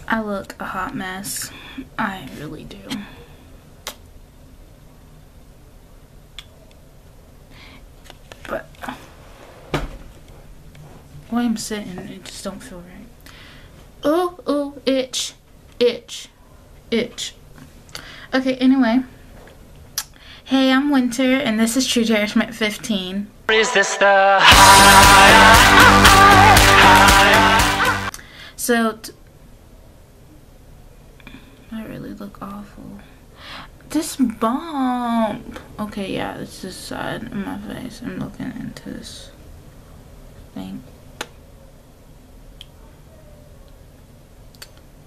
I look a hot mess. I really do. But when I'm sitting, it just don't feel right. Oh, oh, itch, itch, itch. Okay, anyway. Hey, I'm Wynter, and this is TrueCherishment15. Is this the So, I really look awful. This bump. Okay, yeah, it's this side of my face. I'm looking into this thing.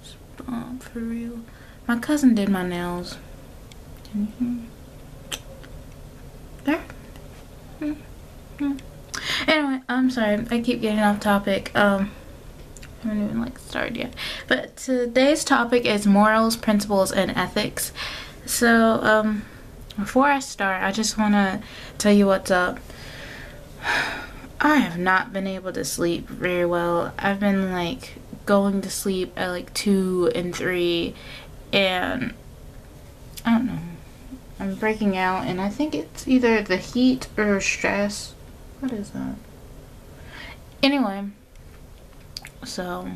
This bump, for real. My cousin did my nails. Can you hear me? There? Anyway, I'm sorry. I keep getting off topic. I haven't even started yet. But today's topic is morals, principles, and ethics. So, before I start, I just want to tell you what's up. I have not been able to sleep very well. I've been going to sleep at 2 and 3, and I don't know. I'm breaking out, and I think it's either the heat or stress. What is that? Anyway, so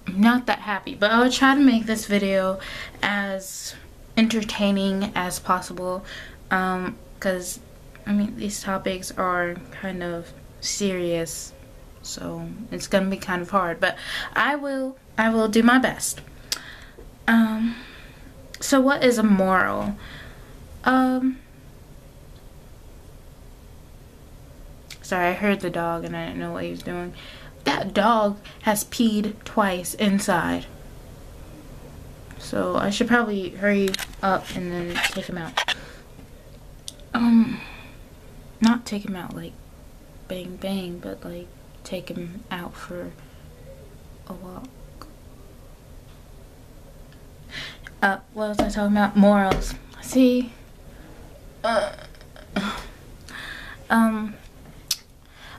I'm not that happy, but I'll try to make this video as entertaining as possible, because I mean, these topics are kind of serious, so it's gonna be kind of hard, but I will do my best. So what is a moral? Sorry, I heard the dog and I didn't know what he was doing. That dog has peed twice inside. So I should probably hurry up and then take him out. Not take him out bang bang, but take him out for a walk. What was I talking about? Morals. See?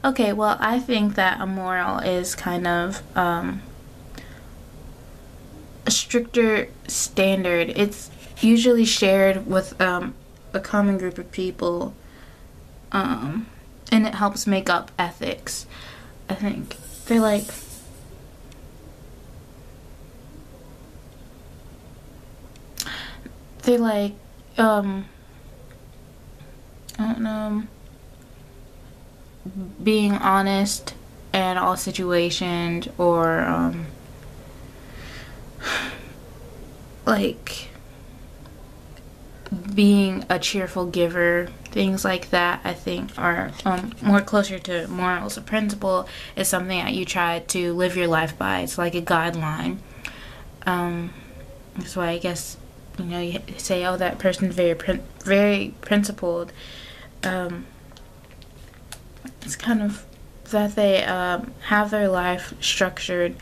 Okay, well, I think that a moral is kind of, a stricter standard. It's usually shared with, a common group of people, and it helps make up ethics. I think they're I don't know, being honest in all situations, or being a cheerful giver. Things like that, I think, are more closer to morals. A principle is something that you try to live your life by. It's like a guideline. That's why I guess, you say, oh, that person's very principled. It's kind of that they have their life structured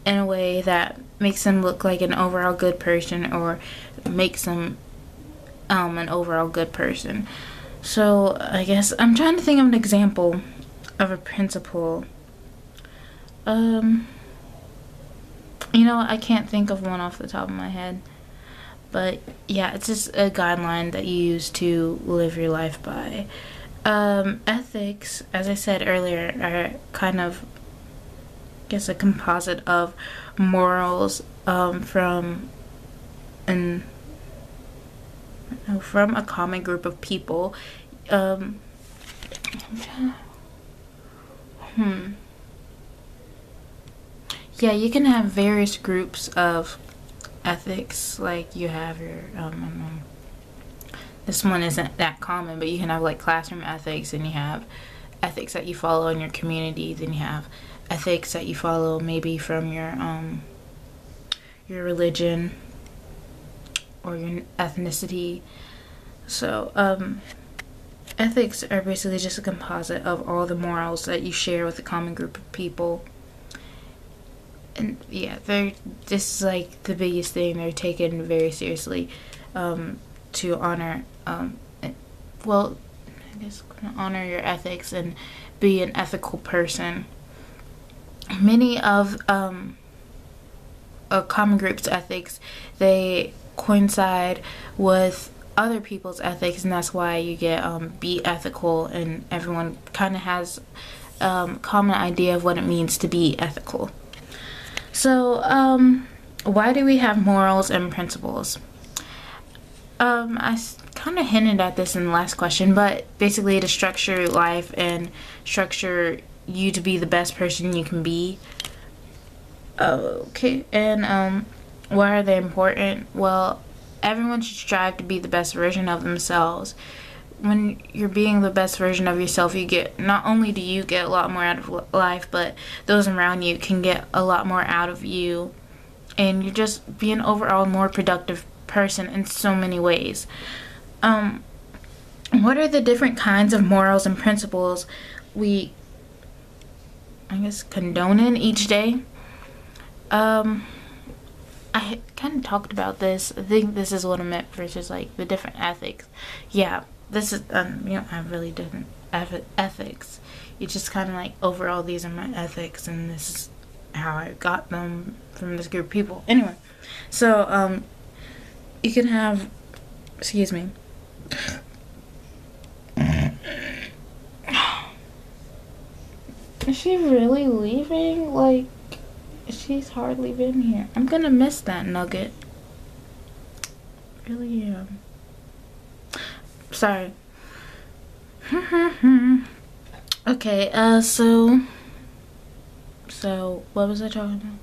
in a way that makes them look like an overall good person, or makes them an overall good person. So I guess I'm trying to think of an example of a principle. I can't think of one off the top of my head. But yeah, it's just a guideline that you use to live your life by. Ethics, as I said earlier, are kind of, I guess, a composite of morals from a common group of people. Yeah, you can have various groups of ethics. You have your this one isn't that common, but you can have classroom ethics, and you have ethics that you follow in your community, then you have ethics that you follow maybe from your religion or your ethnicity. So ethics are basically just a composite of all the morals that you share with a common group of people. And yeah, this is the biggest thing. They're taken very seriously to honor, well, I guess honor your ethics and be an ethical person. many of a common group's ethics, they coincide with other people's ethics, and that's why you get be ethical, and everyone kind of has common idea of what it means to be ethical. So why do we have morals and principles? I kind of hinted at this in the last question, but basically to structure life and structure you to be the best person you can be. Okay, and why are they important? Well, everyone should strive to be the best version of themselves. When you're being the best version of yourself, you get, not only do you get a lot more out of life, but those around you can get a lot more out of you, and you just be an overall more productive person in so many ways. What are the different kinds of morals and principles we, I guess, condone in each day? I kind of talked about this. I think this is what I meant versus like the different ethics. Yeah, this is, you know, I really didn't ethics. You just kind of like, overall, these are my ethics, and this is how I got them from this group of people. Anyway, so, you can have, excuse me. Is she really leaving? Like, she's hardly been here. I'm gonna miss that nugget. Really am. Sorry. Okay, so what was I talking about?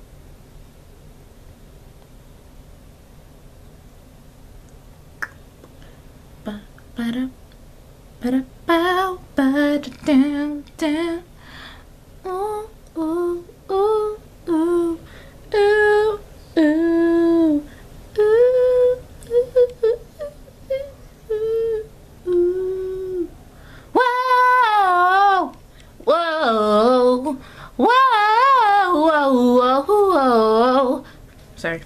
Ooh, ooh, ooh, ooh, ooh, ooh, ooh. Whoa, whoa, whoa, whoa. Sorry.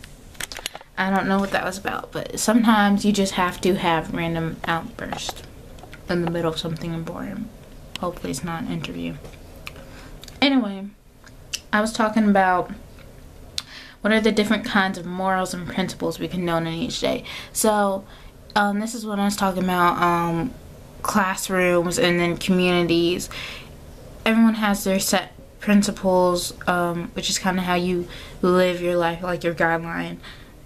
I don't know what that was about, but sometimes you just have to have random outbursts in the middle of something important. Hopefully it's not an interview. Anyway, I was talking about what are the different kinds of morals and principles we condone in each day. So, this is what I was talking about, classrooms and then communities. Everyone has their set principles, which is kind of how you live your life, like your guideline.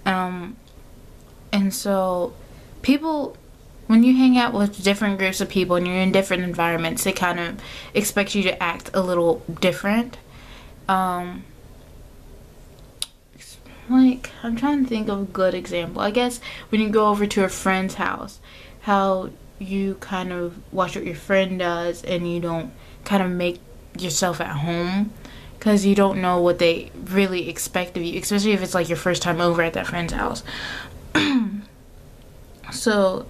And so people, when you hang out with different groups of people and you're in different environments, they kind of expect you to act a little different. Like, I'm trying to think of a good example. I guess when you go over to a friend's house, how you kind of watch what your friend does and you don't kind of make yourself at home, because you don't know what they really expect of you, especially if it's like your first time over at that friend's house. So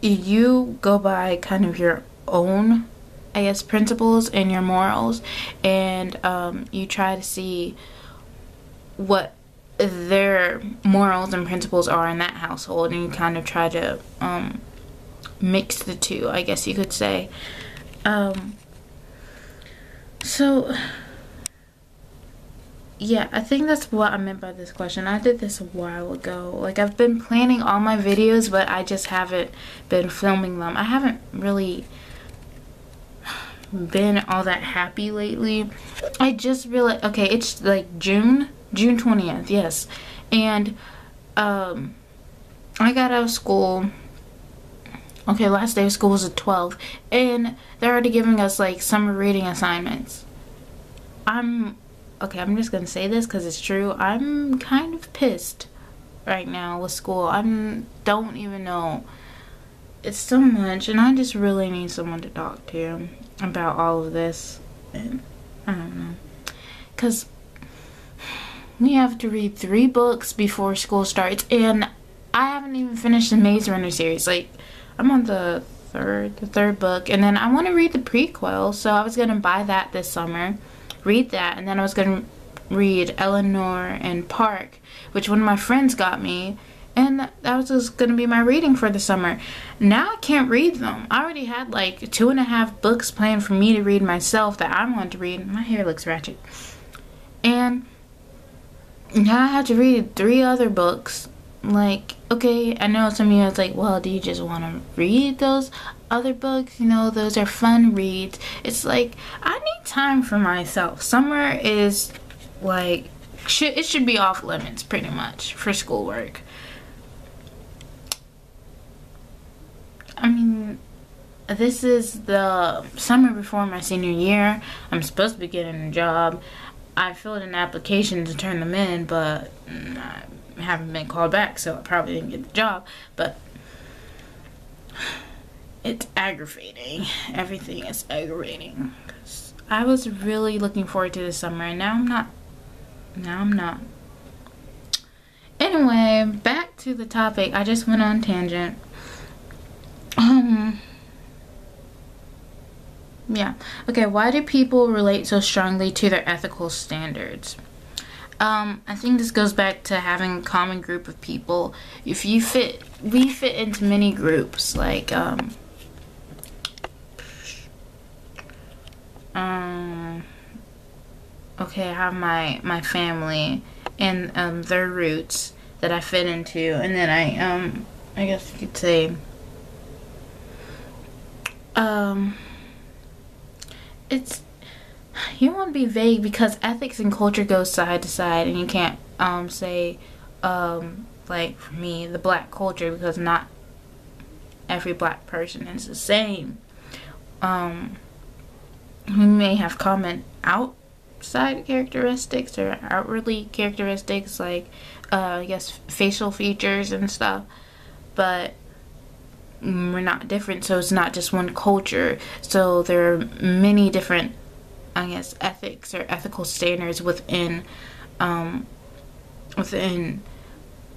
you go by kind of your own, I guess, principles and your morals, and you try to see what their morals and principles are in that household, and you kind of try to mix the two, I guess you could say. So yeah, I think that's what I meant by this question. I did this a while ago. Like, I've been planning all my videos, but I just haven't been filming them. I haven't really been all that happy lately. I just realized, okay, it's like June 20th, yes. And I got out of school. Okay, last day of school was the 12th, and they're already giving us like summer reading assignments. Okay, I'm just gonna say this because it's true. I'm kind of pissed right now with school. I don't even know. It's so much, and I just really need someone to talk to about all of this. And I don't know, because we have to read 3 books before school starts, and I haven't even finished the Maze Runner series. Like, I'm on the third book, and then I want to read the prequel, so I was gonna buy that this summer, read that, and then I was gonna read Eleanor and Park, which one of my friends got me, and that was just gonna be my reading for the summer. Now I can't read them. I already had like 2.5 books planned for me to read myself that I wanted to read. My hair looks ratchet. And now I have to read 3 other books. Like, okay, I know some of you are like, well, do you just want to read those other books? You know, those are fun reads. It's like, I need time for myself. Summer is like, it should be off limits pretty much for schoolwork. I mean, this is the summer before my senior year. I'm supposed to be getting a job. I filled in an application to turn them in, but I haven't been called back, so I probably didn't get the job. But it's aggravating. Everything is aggravating. 'Cause I was really looking forward to the summer, and now I'm not. Now I'm not. Anyway, back to the topic. I just went on tangent. Yeah. Okay, why do people relate so strongly to their ethical standards? I think this goes back to having a common group of people. We fit into many groups, like, okay, I have my family and their roots that I fit into, and then I guess you could say, it's, you want to be vague because ethics and culture go side to side, and you can't say like for me the black culture, because not every black person is the same. We may have common outside characteristics or outwardly characteristics, like I guess facial features and stuff, but we're not different, so it's not just one culture. So there are many different, I guess, ethics or ethical standards within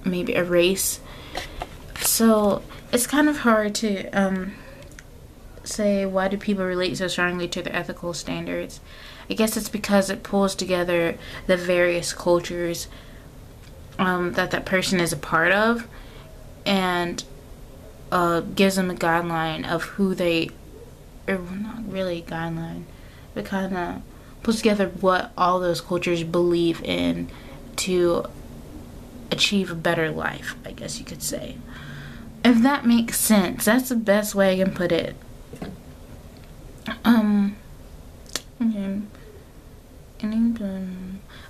maybe a race. So it's kind of hard to say why do people relate so strongly to their ethical standards. I guess it's because it pulls together the various cultures that person is a part of, and gives them a guideline of who they, or not really a guideline, but kind of puts together what all those cultures believe in to achieve a better life, I guess you could say. If that makes sense, that's the best way I can put it.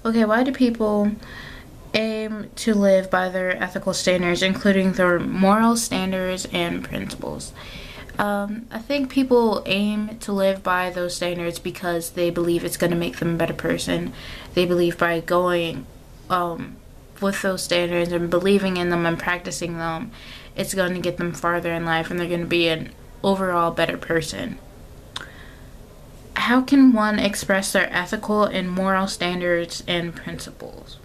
Okay, why do people aim to live by their ethical standards, including their moral standards and principles? I think people aim to live by those standards because they believe it's going to make them a better person. They believe by going with those standards and believing in them and practicing them, it's going to get them farther in life, and they're going to be an overall better person. How can one express their ethical and moral standards and principles?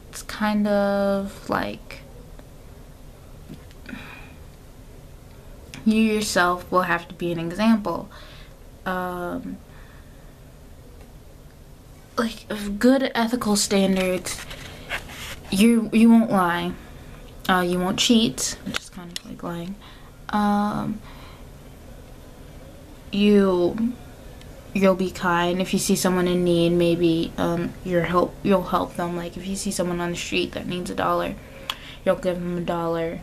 It's kind of like you yourself will have to be an example. Like, of good ethical standards, you won't lie, you won't cheat, which is kind of like lying. You'll be kind. If you see someone in need, maybe you'll help them. Like if you see someone on the street that needs $1, you'll give them $1.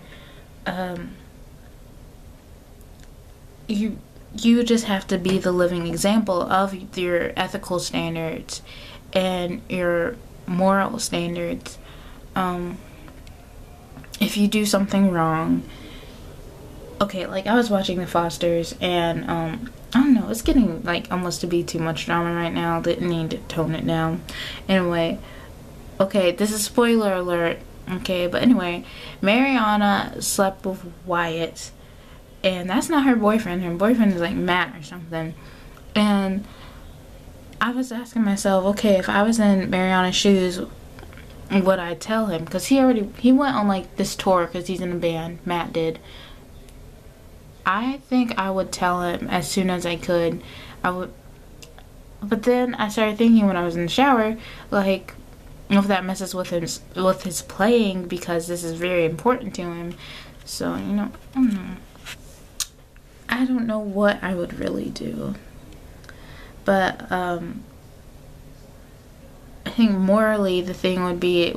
You just have to be the living example of your ethical standards and your moral standards. If you do something wrong, okay, like I was watching The Fosters, and I don't know, it's getting like almost to be too much drama right now. Didn't need to tone it down. Anyway, okay, this is spoiler alert. Okay, but anyway, Mariana slept with Wyatt, and that's not her boyfriend. Her boyfriend is like Matt or something. And I was asking myself, okay, if I was in Mariana's shoes, would I tell him? Because he went on like this tour because he's in a band. Matt did. I think I would tell him as soon as I could. But then I started thinking when I was in the shower, like, if that messes with his playing, because this is very important to him. So, you know, I don't know what I would really do. But think morally the thing would be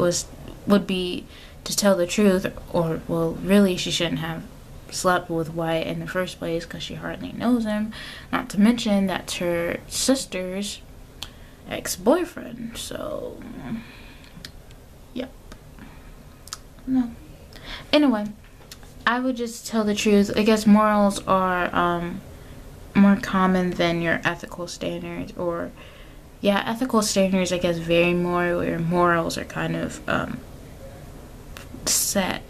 to tell the truth, or well, really she shouldn't have slept with Wyatt in the first place because she hardly knows him. Not to mention that's her sister's ex-boyfriend. So, yep. No. Anyway, I would just tell the truth. I guess morals are more common than your ethical standards, or yeah, ethical standards I guess vary more, where morals are kind of set.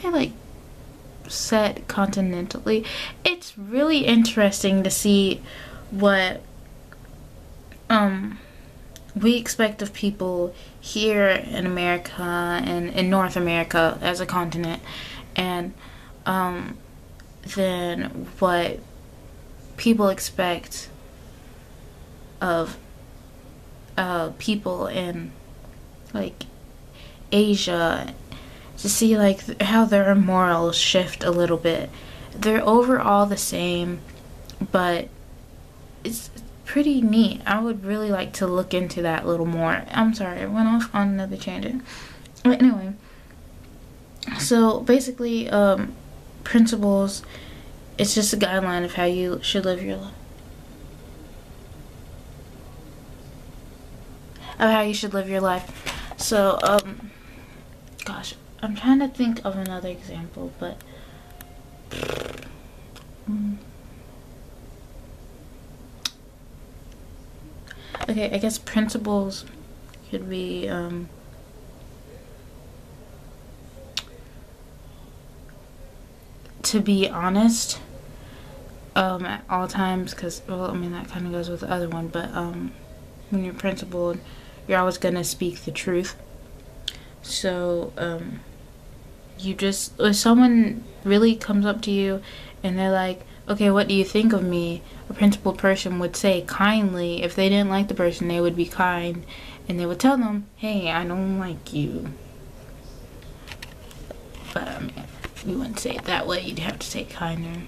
They like set continentally. It's really interesting to see what we expect of people here in America and in North America as a continent, and then what people expect of people in like Asia, to see like how their morals shift a little bit. They're overall the same, but it's pretty neat. I would really like to look into that a little more. I'm sorry, I went off on another tangent. But anyway, so basically, principles, it's just a guideline of how you should live your life. Of how you should live your life. So, gosh, I'm trying to think of another example, but okay, I guess principles could be to be honest at all times, because, well, I mean, that kind of goes with the other one, but when you're principled, you're always gonna speak the truth. So you just, if someone really comes up to you and they're like, okay, what do you think of me? A principled person would say kindly. If they didn't like the person, they would be kind, and they would tell them, hey, I don't like you. But I mean, you wouldn't say it that way. You'd have to say kinder.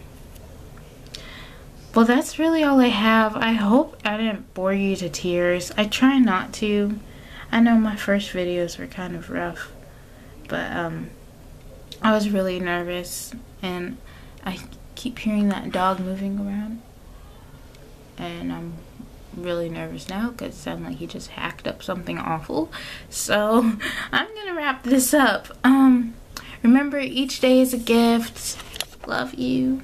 Well, that's really all I have. I hope I didn't bore you to tears. I try not to. I know my first videos were kind of rough, but I was really nervous, and I keep hearing that dog moving around, and I'm really nervous now because it sounded like he just hacked up something awful. So I'm gonna wrap this up. Remember, each day is a gift. Love you.